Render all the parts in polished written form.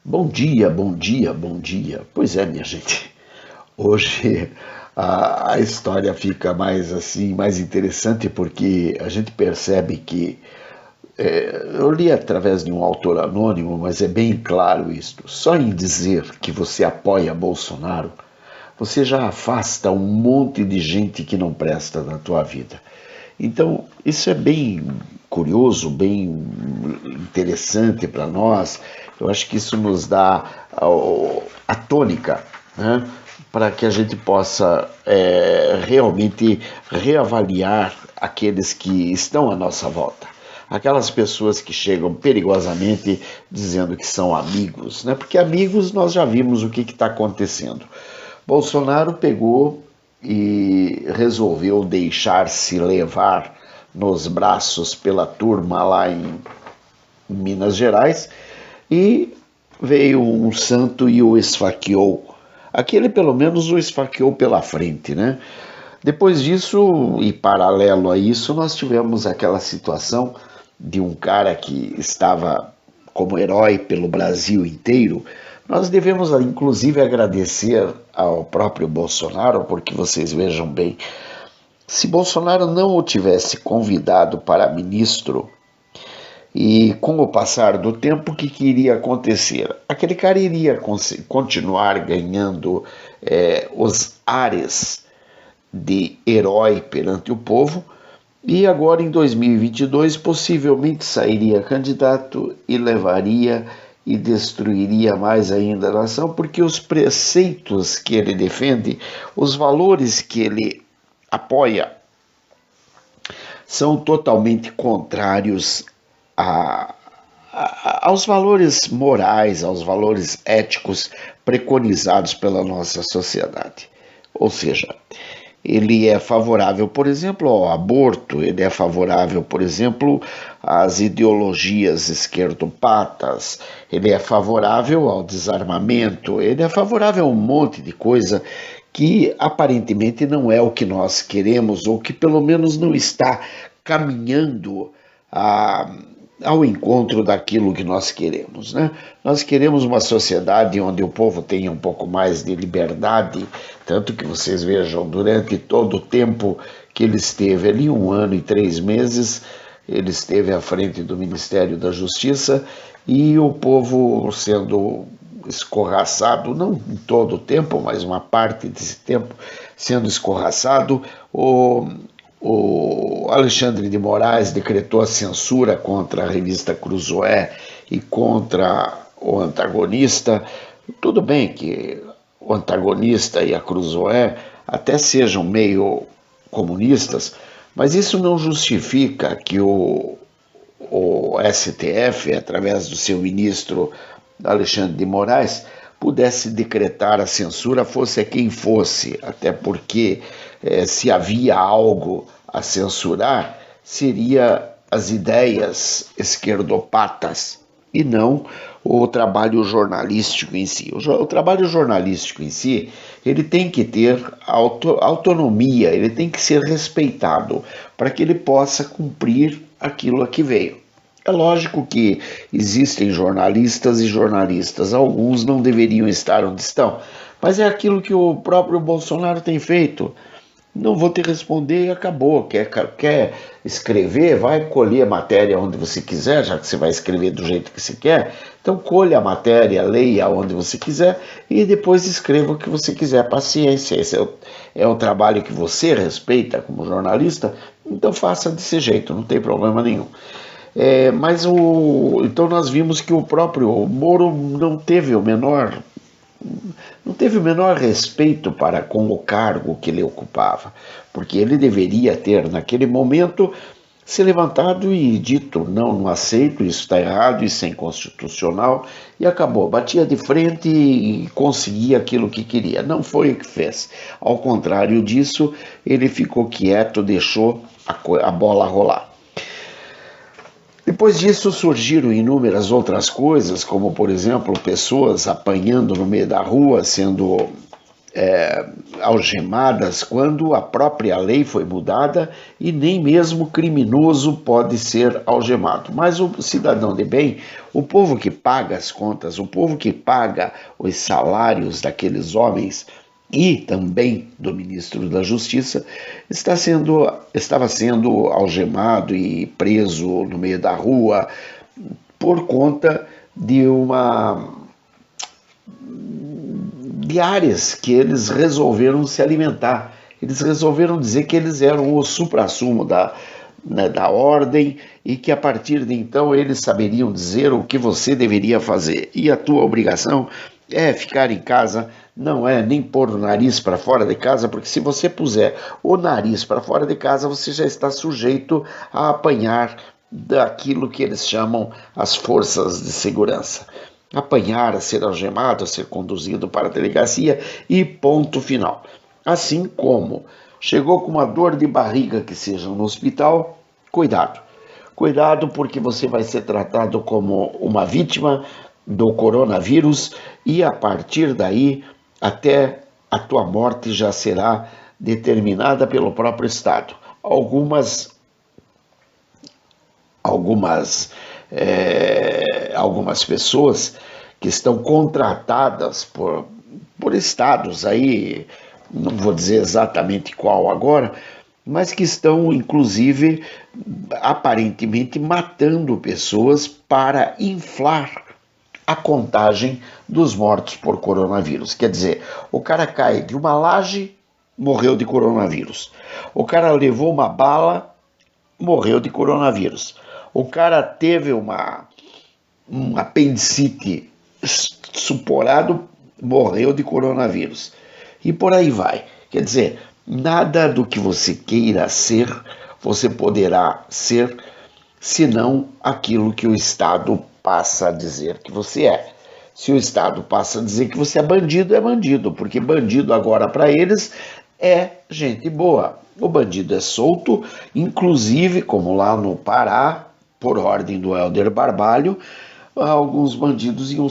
Bom dia, bom dia, bom dia. Pois é, minha gente. Hoje a história fica mais assim, mais interessante porque a gente percebe que eu li através de um autor anônimo, mas é bem claro isto. Só em dizer que você apoia Bolsonaro, você já afasta um monte de gente que não presta na tua vida. Então, isso é bem curioso, bem interessante para nós. Eu acho que isso nos dá a tônica, né, para que a gente possa realmente reavaliar aqueles que estão à nossa volta. Aquelas pessoas que chegam perigosamente dizendo que são amigos, né? Porque amigos nós já vimos o que está acontecendo. Bolsonaro pegou e resolveu deixar-se levar nos braços pela turma lá em Minas Gerais e veio um santo e o esfaqueou. Aquele pelo menos o esfaqueou pela frente, né? Depois disso, e paralelo a isso, nós tivemos aquela situação de um cara que estava como herói pelo Brasil inteiro. Nós devemos, inclusive, agradecer ao próprio Bolsonaro, porque vocês vejam bem, se Bolsonaro não o tivesse convidado para ministro, e com o passar do tempo, o que iria acontecer? Aquele cara iria continuar ganhando os ares de herói perante o povo, e agora em 2022 possivelmente sairia candidato e levaria e destruiria mais ainda a nação, porque os preceitos que ele defende, os valores que ele apoia, são totalmente contrários aos valores morais, aos valores éticos preconizados pela nossa sociedade. Ou seja, ele é favorável, por exemplo, ao aborto, ele é favorável, por exemplo, às ideologias esquerdopatas, ele é favorável ao desarmamento, ele é favorável a um monte de coisa que aparentemente não é o que nós queremos, ou que pelo menos não está caminhando ao encontro daquilo que nós queremos, né? Nós queremos uma sociedade onde o povo tenha um pouco mais de liberdade, tanto que vocês vejam, durante todo o tempo que ele esteve ali, 1 ano e 3 meses, ele esteve à frente do Ministério da Justiça e o povo sendo escorraçado, não em todo o tempo, mas uma parte desse tempo sendo escorraçado. O Alexandre de Moraes decretou a censura contra a revista Cruzoé e contra o antagonista. Tudo bem que o antagonista e a Cruzoé até sejam meio comunistas, mas isso não justifica que o STF, através do seu ministro Alexandre de Moraes, pudesse decretar a censura, fosse a quem fosse, até porque se havia algo a censurar, seria as ideias esquerdopatas e não o trabalho jornalístico em si. O trabalho jornalístico em si, ele tem que ter autonomia, ele tem que ser respeitado para que ele possa cumprir aquilo a que veio. É lógico que existem jornalistas e jornalistas, alguns não deveriam estar onde estão, mas é aquilo que o próprio Bolsonaro tem feito. Não vou te responder e acabou. Quer escrever? Vai colher a matéria onde você quiser, já que você vai escrever do jeito que você quer. Então colha a matéria, leia onde você quiser e depois escreva o que você quiser. Paciência, esse é o trabalho que você respeita como jornalista, então faça desse jeito, não tem problema nenhum. Então nós vimos que o próprio Moro não teve o menor respeito para com o cargo que ele ocupava, porque ele deveria ter, naquele momento, se levantado e dito, não aceito, isso está errado, isso é inconstitucional, e acabou, batia de frente e conseguia aquilo que queria. Não foi o que fez. Ao contrário disso, ele ficou quieto, deixou a bola rolar. Depois disso surgiram inúmeras outras coisas, como por exemplo pessoas apanhando no meio da rua, sendo algemadas quando a própria lei foi mudada e nem mesmo criminoso pode ser algemado. Mas o cidadão de bem, o povo que paga as contas, o povo que paga os salários daqueles homens e também do ministro da Justiça, estava sendo algemado e preso no meio da rua por conta de áreas que eles resolveram se alimentar. Eles resolveram dizer que eles eram o suprassumo da ordem e que a partir de então eles saberiam dizer o que você deveria fazer. E a tua obrigação é ficar em casa, não é nem pôr o nariz para fora de casa, porque se você puser o nariz para fora de casa, você já está sujeito a apanhar daquilo que eles chamam as forças de segurança. Apanhar, a ser algemado, a ser conduzido para a delegacia e ponto final. Assim como chegou com uma dor de barriga que seja no hospital, cuidado. Cuidado, porque você vai ser tratado como uma vítima do coronavírus e a partir daí até a tua morte já será determinada pelo próprio Estado. Algumas pessoas que estão contratadas por estados aí, não vou dizer exatamente qual agora, mas que estão, inclusive, aparentemente matando pessoas para inflar a contagem dos mortos por coronavírus. Quer dizer, o cara cai de uma laje, morreu de coronavírus. O cara levou uma bala, morreu de coronavírus. O cara teve um apendicite suporado, morreu de coronavírus. E por aí vai. Quer dizer, nada do que você queira ser, você poderá ser, senão aquilo que o Estado passa a dizer que você é. Se o Estado passa a dizer que você é bandido, porque bandido agora para eles é gente boa. O bandido é solto, inclusive, como lá no Pará, por ordem do Hélder Barbalho, alguns bandidos iam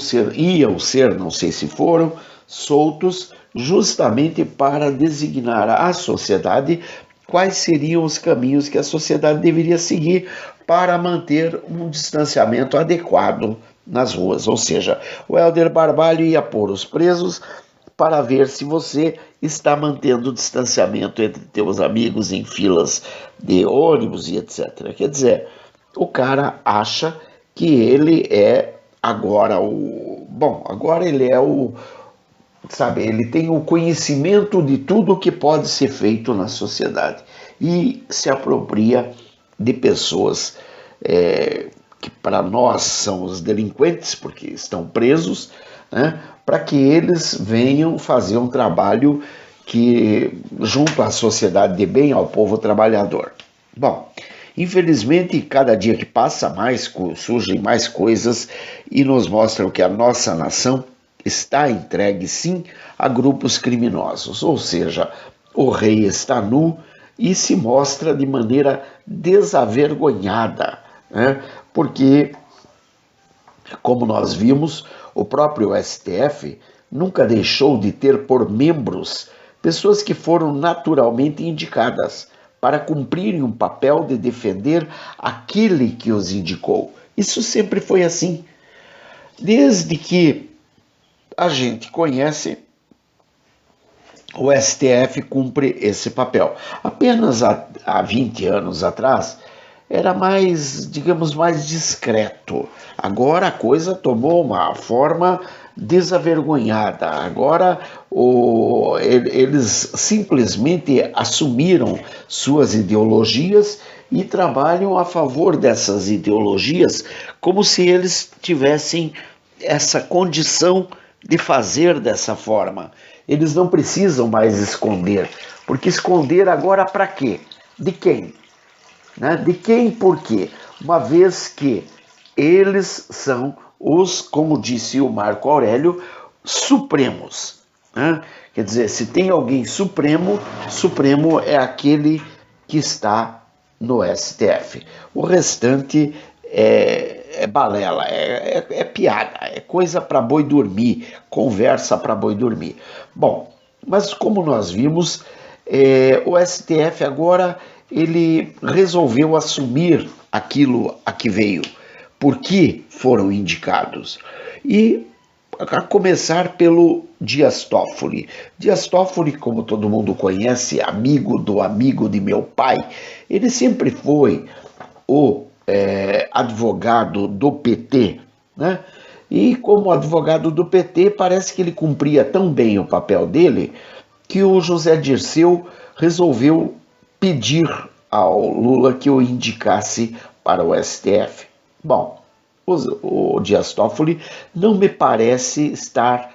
ser, não sei se foram, soltos justamente para designar à sociedade quais seriam os caminhos que a sociedade deveria seguir para manter um distanciamento adequado nas ruas. Ou seja, o Hélder Barbalho ia pôr os presos para ver se você está mantendo o distanciamento entre teus amigos em filas de ônibus e etc. Quer dizer, o cara acha que ele é agora ele tem o conhecimento de tudo que pode ser feito na sociedade e se apropria de pessoas que para nós são os delinquentes, porque estão presos, né, para que eles venham fazer um trabalho que junto à sociedade de bem, ao povo trabalhador. Bom, infelizmente, cada dia que passa, surgem mais coisas e nos mostram que a nossa nação está entregue, sim, a grupos criminosos. Ou seja, o rei está nu e se mostra de maneira desavergonhada, né? Porque, como nós vimos, o próprio STF nunca deixou de ter por membros pessoas que foram naturalmente indicadas para cumprirem um papel de defender aquele que os indicou. Isso sempre foi assim. Desde que a gente conhece, o STF cumpre esse papel. Apenas há 20 anos atrás, era mais, digamos, mais discreto. Agora a coisa tomou uma forma desavergonhada. Agora eles simplesmente assumiram suas ideologias e trabalham a favor dessas ideologias como se eles tivessem essa condição de fazer dessa forma. Eles não precisam mais esconder, porque esconder agora para quê? De quem? Né? De quem e por quê? Uma vez que eles são os, como disse o Marco Aurélio, supremos. Né? Quer dizer, se tem alguém supremo, supremo é aquele que está no STF. O restante é balela, é piada, é coisa para boi dormir, conversa para boi dormir. Bom, Mas como nós vimos, o STF agora ele resolveu assumir aquilo a que veio, por que foram indicados. E a começar pelo Dias Toffoli. Dias Toffoli, como todo mundo conhece, amigo de meu pai, ele sempre foi o advogado do PT, né? E como advogado do PT, parece que ele cumpria tão bem o papel dele que o José Dirceu resolveu pedir ao Lula que o indicasse para o STF. Bom, o Dias Toffoli não me parece estar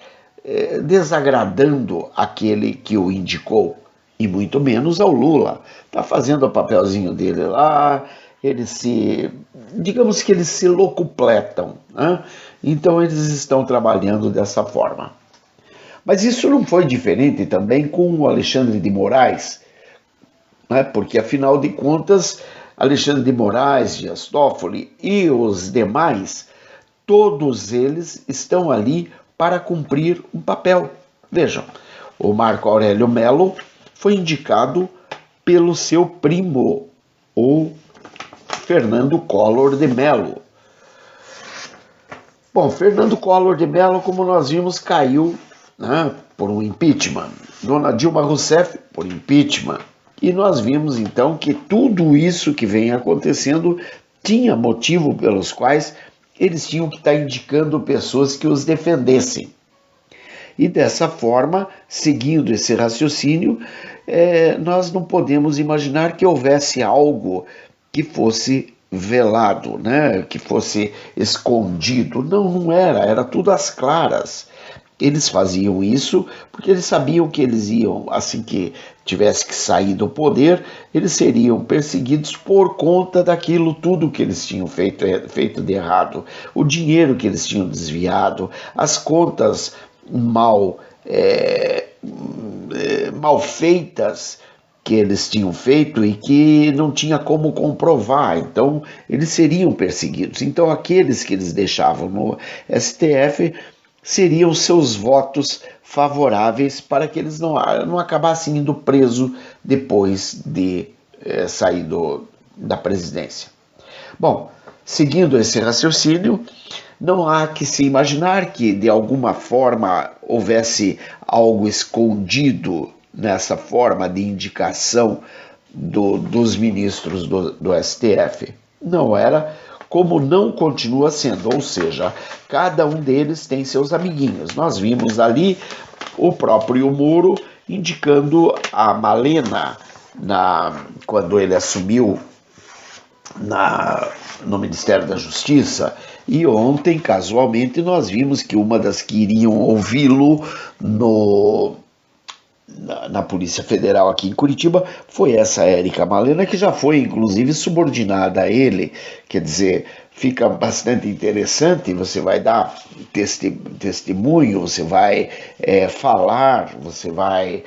desagradando aquele que o indicou, e muito menos ao Lula. Está fazendo o papelzinho dele lá, digamos que eles se locupletam, né? Então eles estão trabalhando dessa forma. Mas isso não foi diferente também com o Alexandre de Moraes, né? Porque afinal de contas, Alexandre de Moraes, Dias Toffoli e os demais, todos eles estão ali para cumprir um papel. Vejam, o Marco Aurélio Mello foi indicado pelo seu primo, o Fernando Collor de Mello. Bom, Fernando Collor de Mello, como nós vimos, caiu, né, por um impeachment. Dona Dilma Rousseff, por impeachment. E nós vimos, então, que tudo isso que vem acontecendo tinha motivo pelos quais eles tinham que estar indicando pessoas que os defendessem. E dessa forma, seguindo esse raciocínio, nós não podemos imaginar que houvesse algo que fosse velado, né? Que fosse escondido. Não era, era tudo às claras. Eles faziam isso porque eles sabiam que eles iam, assim que tivesse que sair do poder, eles seriam perseguidos por conta daquilo tudo que eles tinham feito de errado, o dinheiro que eles tinham desviado, as contas mal feitas que eles tinham feito e que não tinha como comprovar, então eles seriam perseguidos. Então aqueles que eles deixavam no STF seriam seus votos favoráveis para que eles não acabassem indo presos depois de sair da presidência. Bom, seguindo esse raciocínio, não há que se imaginar que de alguma forma houvesse algo escondido nessa forma de indicação dos ministros do STF. Não era, como não continua sendo, ou seja, cada um deles tem seus amiguinhos. Nós vimos ali o próprio Moro indicando a Malena quando ele assumiu no Ministério da Justiça. E ontem, casualmente, nós vimos que uma das que iriam ouvi-lo na Polícia Federal aqui em Curitiba foi essa Érica Malena, que já foi inclusive subordinada a ele. Quer dizer, fica bastante interessante, você vai dar testemunho, você vai falar, você vai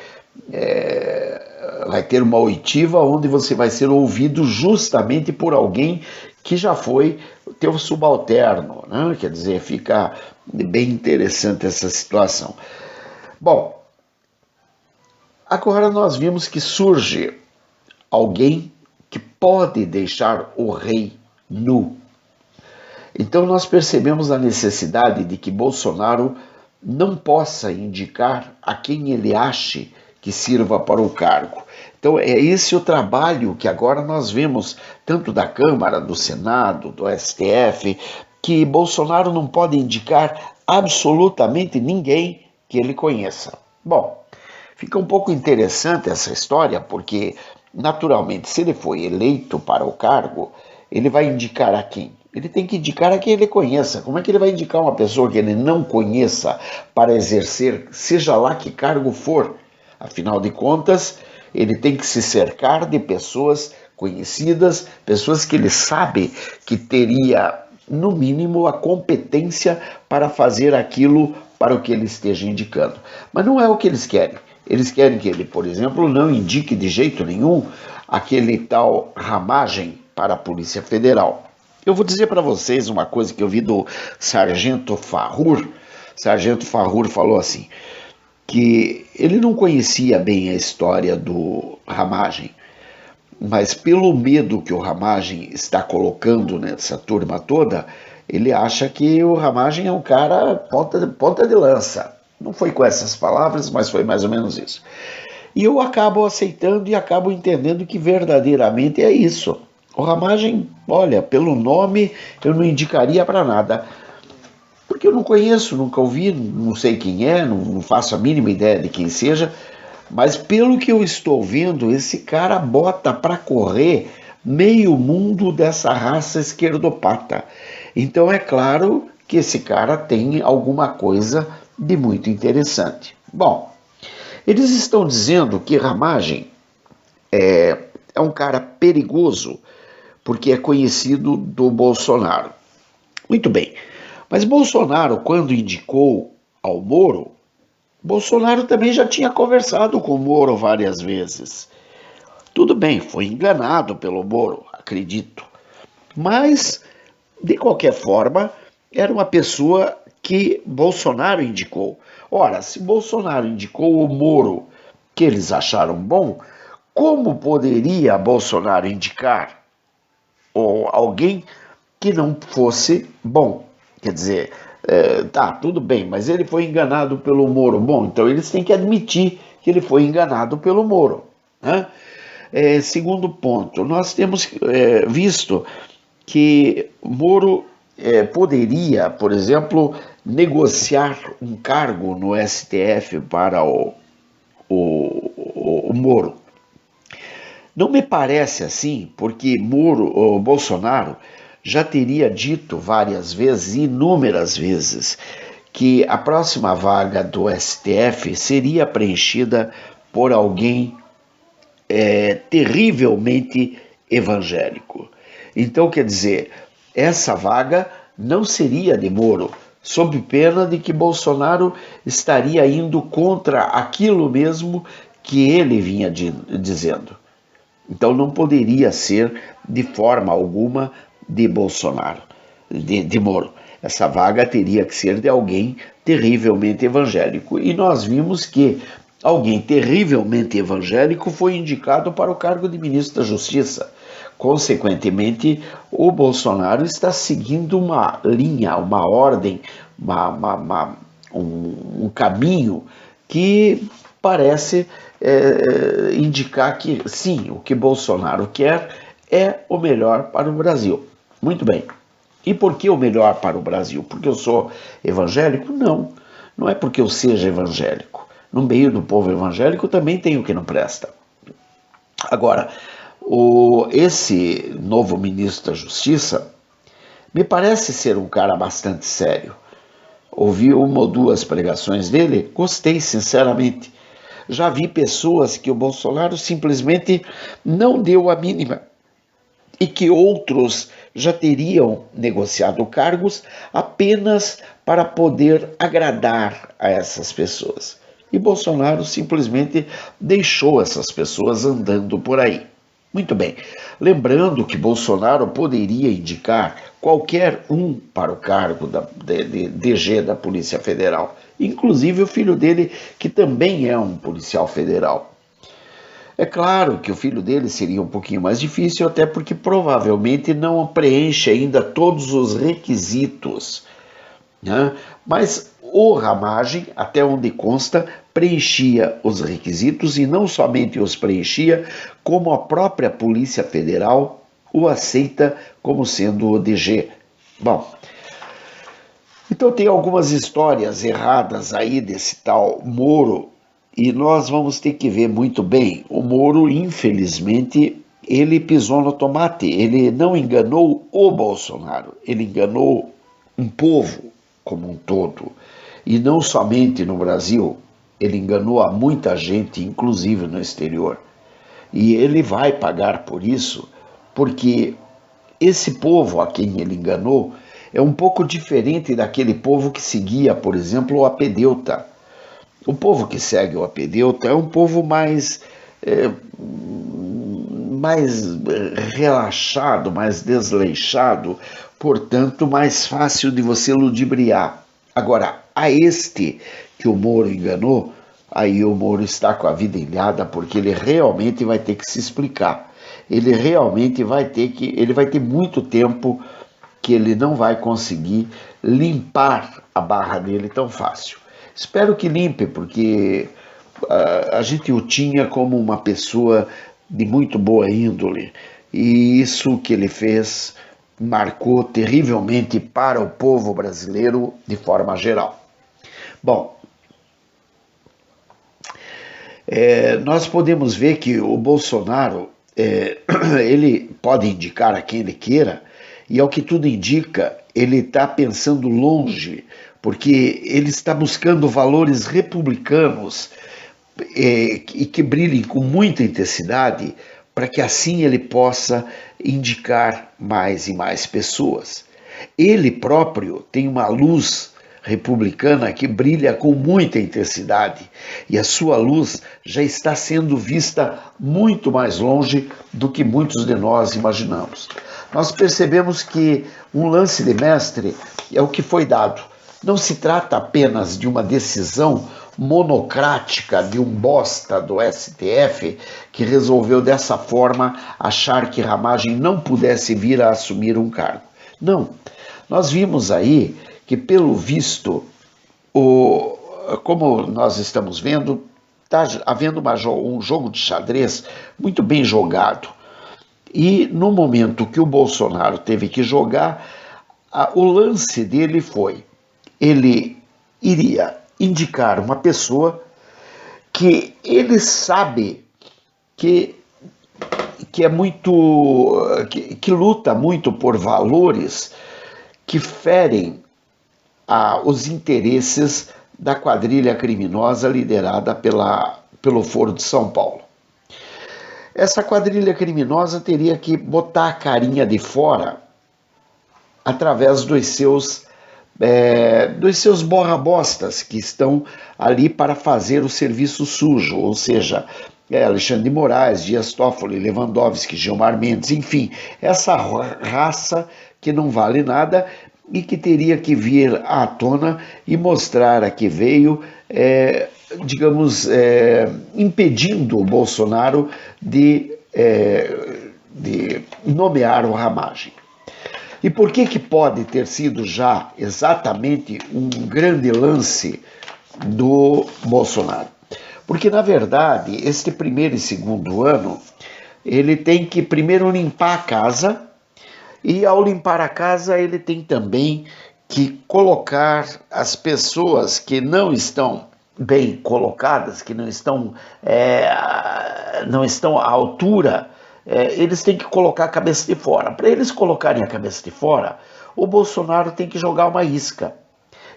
ter uma oitiva onde você vai ser ouvido justamente por alguém que já foi teu subalterno, né? Quer dizer, fica bem interessante essa situação. Bom, agora nós vimos que surge alguém que pode deixar o rei nu. Então nós percebemos a necessidade de que Bolsonaro não possa indicar a quem ele ache que sirva para o cargo. Então é esse o trabalho que agora nós vemos, tanto da Câmara, do Senado, do STF, que Bolsonaro não pode indicar absolutamente ninguém que ele conheça. Bom, fica um pouco interessante essa história, porque, naturalmente, se ele foi eleito para o cargo, ele vai indicar a quem? Ele tem que indicar a quem ele conheça. Como é que ele vai indicar uma pessoa que ele não conheça para exercer, seja lá que cargo for? Afinal de contas, ele tem que se cercar de pessoas conhecidas, pessoas que ele sabe que teria, no mínimo, a competência para fazer aquilo para o que ele esteja indicando. Mas não é o que eles querem. Eles querem que ele, por exemplo, não indique de jeito nenhum aquele tal Ramagem para a Polícia Federal. Eu vou dizer para vocês uma coisa que eu vi do Sargento Farrur. Sargento Farrur falou assim: que ele não conhecia bem a história do Ramagem, mas pelo medo que o Ramagem está colocando nessa turma toda, ele acha que o Ramagem é um cara ponta de lança. Não foi com essas palavras, mas foi mais ou menos isso. E eu acabo aceitando e acabo entendendo que verdadeiramente é isso. O Ramagem, olha, pelo nome eu não indicaria para nada, porque eu não conheço, nunca ouvi, não sei quem é, não faço a mínima ideia de quem seja, mas pelo que eu estou vendo, esse cara bota para correr meio mundo dessa raça esquerdopata. Então é claro que esse cara tem alguma coisa de muito interessante. Bom, eles estão dizendo que Ramagem é um cara perigoso porque é conhecido do Bolsonaro. Muito bem, mas Bolsonaro, quando indicou ao Moro, Bolsonaro também já tinha conversado com o Moro várias vezes. Tudo bem, foi enganado pelo Moro, acredito. Mas, de qualquer forma, era uma pessoa que Bolsonaro indicou. Ora, se Bolsonaro indicou o Moro que eles acharam bom, como poderia Bolsonaro indicar ou alguém que não fosse bom? Quer dizer, tá, tudo bem, mas ele foi enganado pelo Moro. Bom, então eles têm que admitir que ele foi enganado pelo Moro, né? Segundo ponto, nós temos visto que Moro poderia, por exemplo, negociar um cargo no STF para o Moro. Não me parece assim, porque o Bolsonaro já teria dito várias vezes, inúmeras vezes, que a próxima vaga do STF seria preenchida por alguém terrivelmente evangélico. Então, quer dizer, essa vaga não seria de Moro, sob pena de que Bolsonaro estaria indo contra aquilo mesmo que ele vinha dizendo. Então não poderia ser de forma alguma de Bolsonaro, de Moro. Essa vaga teria que ser de alguém terrivelmente evangélico. E nós vimos que alguém terrivelmente evangélico foi indicado para o cargo de ministro da Justiça. Consequentemente, o Bolsonaro está seguindo uma linha, uma ordem, um caminho que parece indicar que sim, o que Bolsonaro quer é o melhor para o Brasil. Muito bem. E por que o melhor para o Brasil? Porque eu sou evangélico? Não, não é porque eu seja evangélico. No meio do povo evangélico também tem o que não presta. Agora, esse novo ministro da Justiça me parece ser um cara bastante sério. Ouvi uma ou duas pregações dele, gostei sinceramente. Já vi pessoas que o Bolsonaro simplesmente não deu a mínima e que outros já teriam negociado cargos apenas para poder agradar a essas pessoas. E Bolsonaro simplesmente deixou essas pessoas andando por aí. Muito bem, lembrando que Bolsonaro poderia indicar qualquer um para o cargo de DG da Polícia Federal, inclusive o filho dele, que também é um policial federal. É claro que o filho dele seria um pouquinho mais difícil, até porque provavelmente não preenche ainda todos os requisitos, né? Mas o Ramagem, até onde consta, preenchia os requisitos e não somente os preenchia, como a própria Polícia Federal o aceita como sendo o DG. Bom, então tem algumas histórias erradas aí desse tal Moro e nós vamos ter que ver muito bem. O Moro, infelizmente, ele pisou no tomate, ele não enganou o Bolsonaro, ele enganou um povo como um todo. E não somente no Brasil, ele enganou a muita gente, inclusive no exterior. E ele vai pagar por isso, porque esse povo a quem ele enganou é um pouco diferente daquele povo que seguia, por exemplo, o Apedeuta. O povo que segue o Apedeuta é um povo mais relaxado, mais desleixado, portanto, mais fácil de você ludibriar. Agora, a este que o Moro enganou, aí o Moro está com a vida ilhada, porque ele realmente vai ter que se explicar. Ele realmente vai ter muito tempo que ele não vai conseguir limpar a barra dele tão fácil. Espero que limpe, porque a gente o tinha como uma pessoa de muito boa índole, e isso que ele fez marcou terrivelmente para o povo brasileiro de forma geral. Bom, nós podemos ver que o Bolsonaro, ele pode indicar a quem ele queira, e ao que tudo indica, ele está pensando longe, porque ele está buscando valores republicanos e que brilhem com muita intensidade, para que assim ele possa indicar mais e mais pessoas. Ele próprio tem uma luz republicana que brilha com muita intensidade, e a sua luz já está sendo vista muito mais longe do que muitos de nós imaginamos. Nós percebemos que um lance de mestre é o que foi dado. Não se trata apenas de uma decisão monocrática de um bosta do STF que resolveu dessa forma achar que Ramagem não pudesse vir a assumir um cargo. Não, nós vimos aí que, pelo visto, como nós estamos vendo, está havendo um jogo de xadrez muito bem jogado. E no momento que o Bolsonaro teve que jogar, o lance dele foi: ele iria indicar uma pessoa que ele sabe que é muito, que luta muito por valores que ferem os interesses da quadrilha criminosa liderada pelo Foro de São Paulo. Essa quadrilha criminosa teria que botar a carinha de fora através dos seus borra-bostas que estão ali para fazer o serviço sujo, ou seja, Alexandre de Moraes, Dias Toffoli, Lewandowski, Gilmar Mendes, enfim, essa raça que não vale nada e que teria que vir à tona e mostrar a que veio, impedindo o Bolsonaro de nomear o Ramagem. E por que pode ter sido já exatamente um grande lance do Bolsonaro? Porque, na verdade, este primeiro e segundo ano, ele tem que primeiro limpar a casa, e ao limpar a casa ele tem também que colocar as pessoas que não estão bem colocadas, que não estão à altura, eles têm que colocar a cabeça de fora. Para eles colocarem a cabeça de fora, o Bolsonaro tem que jogar uma isca.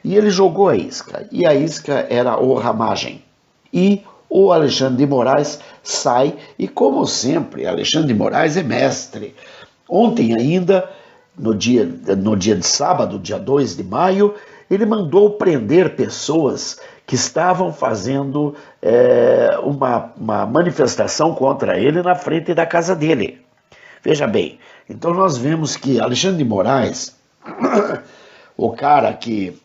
E ele jogou a isca, e a isca era o Ramagem. E o Alexandre de Moraes sai, e como sempre, Alexandre de Moraes é mestre. Ontem ainda, no dia de sábado, dia 2 de maio, ele mandou prender pessoas que estavam fazendo uma manifestação contra ele na frente da casa dele. Veja bem, então nós vemos que Alexandre de Moraes, o cara que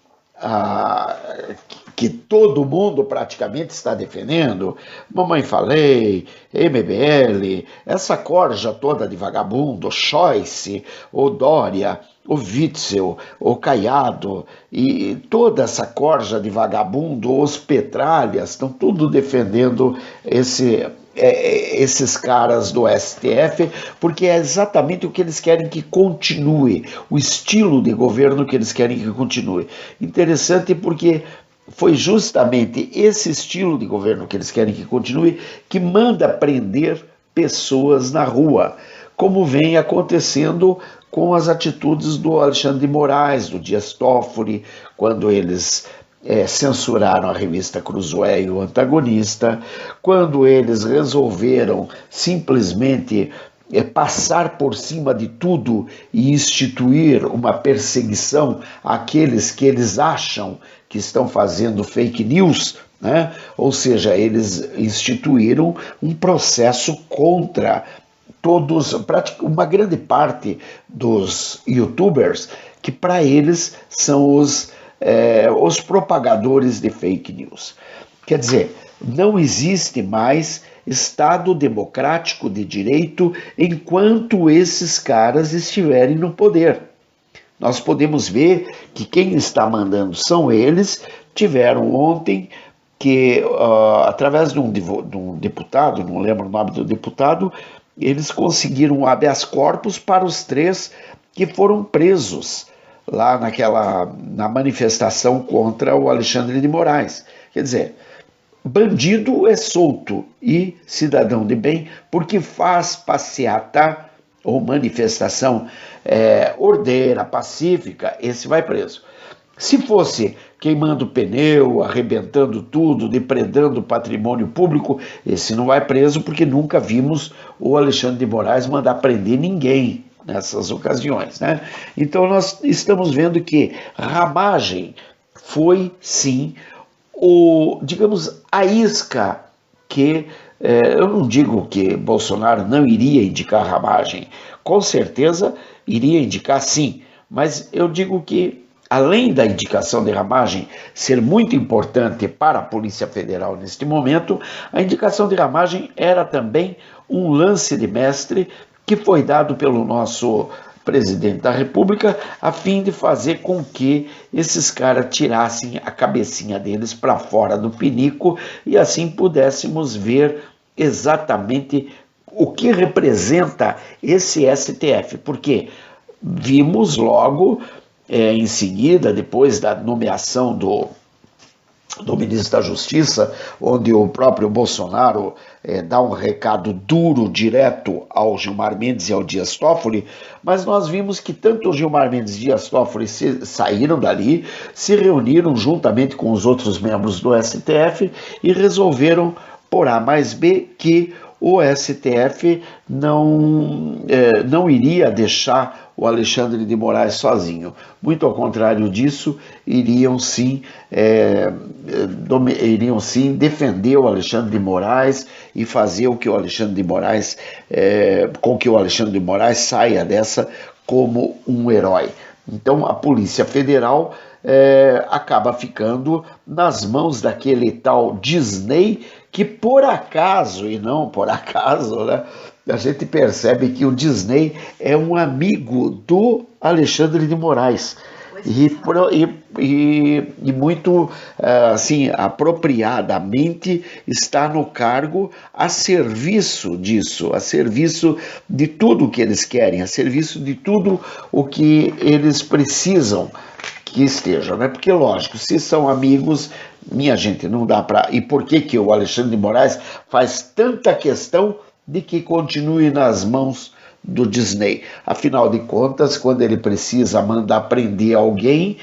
todo mundo praticamente está defendendo, Mamãe Falei, MBL, essa corja toda de vagabundo, o Choice, o Dória, o Witzel, o Caiado, e toda essa corja de vagabundo, os Petralhas, estão tudo defendendo esses caras do STF, porque é exatamente o que eles querem que continue, o estilo de governo que eles querem que continue. Interessante porque foi justamente esse estilo de governo que eles querem que continue que manda prender pessoas na rua, como vem acontecendo com as atitudes do Alexandre de Moraes, do Dias Toffoli, quando eles censuraram a revista Cruzoé e o Antagonista, quando eles resolveram simplesmente passar por cima de tudo e instituir uma perseguição àqueles que eles acham que estão fazendo fake news, né? Ou seja, eles instituíram um processo contra uma grande parte dos youtubers, que para eles são os propagadores de fake news. Quer dizer, não existe mais Estado democrático de direito enquanto esses caras estiverem no poder. Nós podemos ver que quem está mandando são eles. Tiveram ontem que, através de um deputado, não lembro o nome do deputado, eles conseguiram um habeas corpus para os 3 que foram presos lá na manifestação contra o Alexandre de Moraes. Quer dizer, bandido é solto e cidadão de bem porque faz passeata ou manifestação ordeira, pacífica, esse vai preso. Se fosse queimando pneu, arrebentando tudo, depredando patrimônio público, esse não vai preso porque nunca vimos o Alexandre de Moraes mandar prender ninguém nessas ocasiões, né? Então nós estamos vendo que Ramagem foi, sim, digamos, a isca que, eu não digo que Bolsonaro não iria indicar Ramagem, com certeza iria indicar sim, mas eu digo que, além da indicação de Ramagem ser muito importante para a Polícia Federal neste momento, a indicação de Ramagem era também um lance de mestre que foi dado pelo nosso presidente da República a fim de fazer com que esses caras tirassem a cabecinha deles para fora do pinico e assim pudéssemos ver exatamente o que representa esse STF, porque vimos logo em seguida, depois da nomeação do ministro da Justiça, onde o próprio Bolsonaro dá um recado duro, direto ao Gilmar Mendes e ao Dias Toffoli, mas nós vimos que tanto o Gilmar Mendes e Dias Toffoli saíram dali, se reuniram juntamente com os outros membros do STF e resolveram, por A mais B, que o STF não iria deixar o Alexandre de Moraes sozinho. Muito ao contrário disso, iriam sim defender o Alexandre de Moraes e fazer com que o Alexandre de Moraes saia dessa como um herói. Então a Polícia Federal acaba ficando nas mãos daquele tal Disney, que por acaso, e não por acaso, né, a gente percebe que o Disney é um amigo do Alexandre de Moraes. E muito assim, apropriadamente está no cargo a serviço disso, a serviço de tudo o que eles querem, a serviço de tudo o que eles precisam que estejam, né? Porque, lógico, se são amigos, minha gente, não dá para... E por que o Alexandre de Moraes faz tanta questão de que continue nas mãos do Disney? Afinal de contas, quando ele precisa mandar prender alguém,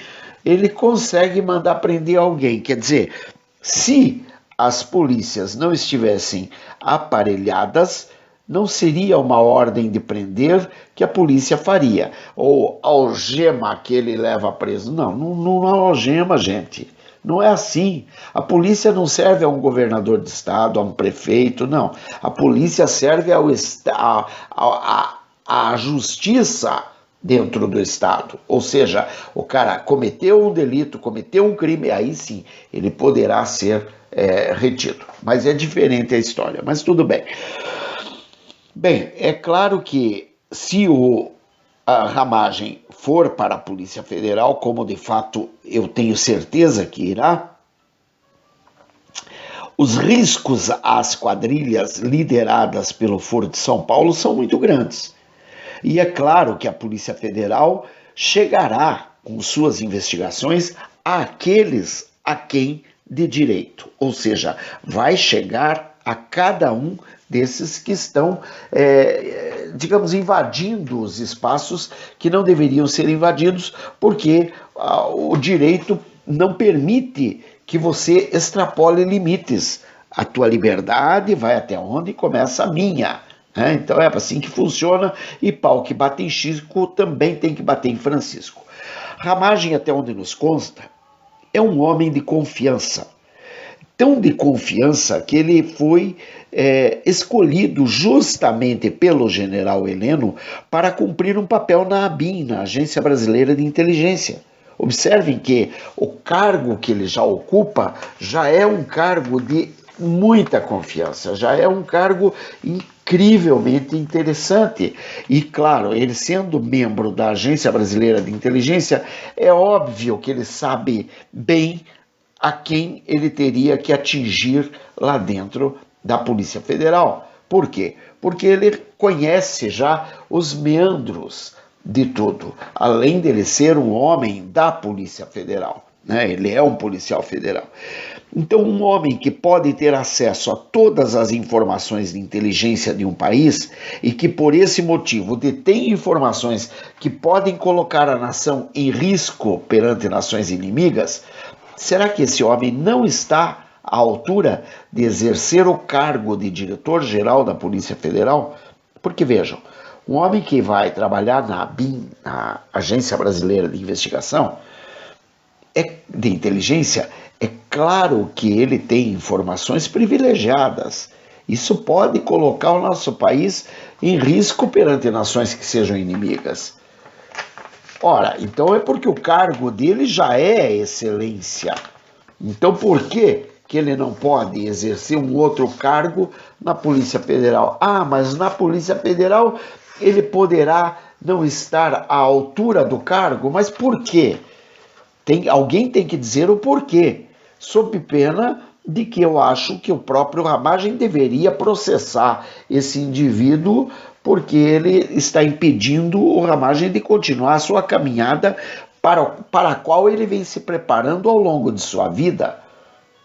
ele consegue mandar prender alguém. Quer dizer, se as polícias não estivessem aparelhadas, não seria uma ordem de prender que a polícia faria, ou algema que ele leva preso. Não algema, gente. Não é assim. A polícia não serve a um governador de estado, a um prefeito, não. A polícia serve à justiça dentro do estado. Ou seja, o cara cometeu um delito, cometeu um crime, aí sim ele poderá ser retido. Mas é diferente a história, mas tudo bem. Bem, é claro que se a Ramagem for para a Polícia Federal, como de fato eu tenho certeza que irá, os riscos às quadrilhas lideradas pelo Foro de São Paulo são muito grandes. E é claro que a Polícia Federal chegará com suas investigações àqueles a quem de direito, ou seja, vai chegar a cada um desses que estão, digamos, invadindo os espaços que não deveriam ser invadidos, porque o direito não permite que você extrapole limites. A tua liberdade vai até onde começa a minha. Né? Então é assim que funciona, e pau que bate em Chico também tem que bater em Francisco. Ramagem, até onde nos consta, é um homem de confiança. Tão de confiança que ele foi escolhido justamente pelo general Heleno para cumprir um papel na ABIN, na Agência Brasileira de Inteligência. Observem que o cargo que ele já ocupa já é um cargo de muita confiança, já é um cargo incrivelmente interessante. E claro, ele sendo membro da Agência Brasileira de Inteligência, é óbvio que ele sabe bem a quem ele teria que atingir lá dentro da Polícia Federal. Por quê? Porque ele conhece já os meandros de tudo, além dele ser um homem da Polícia Federal, né? Ele é um policial federal. Então, um homem que pode ter acesso a todas as informações de inteligência de um país e que, por esse motivo, detém informações que podem colocar a nação em risco perante nações inimigas, será que esse homem não está à altura de exercer o cargo de diretor-geral da Polícia Federal? Porque, vejam, um homem que vai trabalhar na ABIN, na Agência Brasileira de Investigação, de Inteligência, é claro que ele tem informações privilegiadas. Isso pode colocar o nosso país em risco perante nações que sejam inimigas. Ora, então é porque o cargo dele já é excelência. Então por que ele não pode exercer um outro cargo na Polícia Federal? Ah, mas na Polícia Federal ele poderá não estar à altura do cargo, mas por quê? Alguém tem que dizer o porquê, sob pena de que eu acho que o próprio Ramagem deveria processar esse indivíduo porque ele está impedindo o Ramagem de continuar a sua caminhada para a qual ele vem se preparando ao longo de sua vida.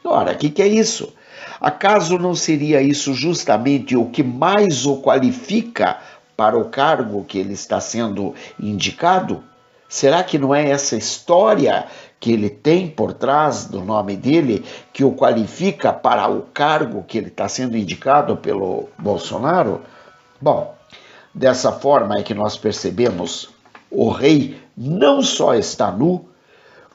Ora, o que é isso? Acaso não seria isso justamente o que mais o qualifica para o cargo que ele está sendo indicado? Será que não é essa história que ele tem por trás do nome dele que o qualifica para o cargo que ele está sendo indicado pelo Bolsonaro? Bom, dessa forma é que nós percebemos o rei não só está nu,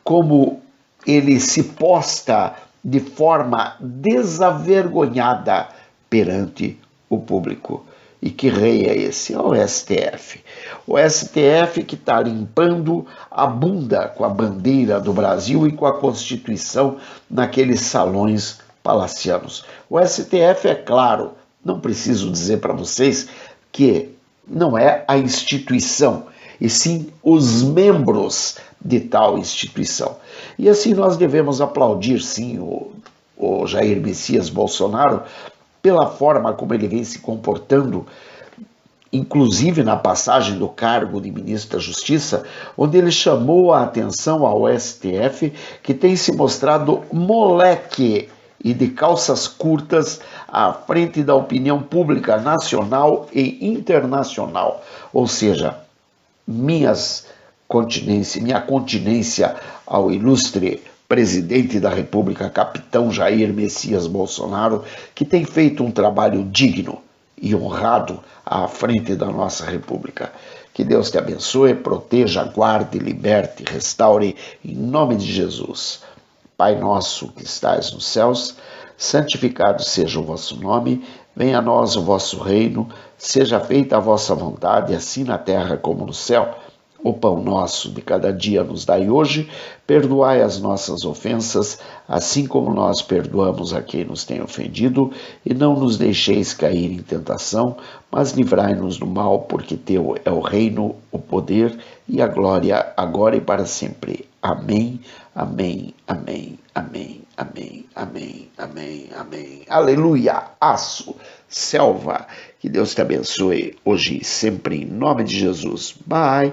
como ele se posta de forma desavergonhada perante o público. E que rei é esse? É o STF. O STF que está limpando a bunda com a bandeira do Brasil e com a Constituição naqueles salões palacianos. O STF, é claro, não preciso dizer para vocês que não é a instituição, e sim os membros de tal instituição. E assim nós devemos aplaudir, sim, o Jair Messias Bolsonaro, pela forma como ele vem se comportando, inclusive na passagem do cargo de ministro da Justiça, onde ele chamou a atenção ao STF, que tem se mostrado moleque e de calças curtas à frente da opinião pública nacional e internacional. Ou seja, minha continência ao ilustre presidente da República, capitão Jair Messias Bolsonaro, que tem feito um trabalho digno e honrado à frente da nossa República. Que Deus te abençoe, proteja, guarde, liberte, restaure, em nome de Jesus. Pai nosso que estais nos céus, santificado seja o vosso nome, venha a nós o vosso reino, seja feita a vossa vontade, assim na terra como no céu. O pão nosso de cada dia nos dai hoje, perdoai as nossas ofensas, assim como nós perdoamos a quem nos tem ofendido, e não nos deixeis cair em tentação, mas livrai-nos do mal, porque teu é o reino, o poder e a glória, agora e para sempre. Amém, amém, amém, amém, amém, amém, amém, amém. Aleluia, aço, selva, que Deus te abençoe hoje e sempre, em nome de Jesus. Bye.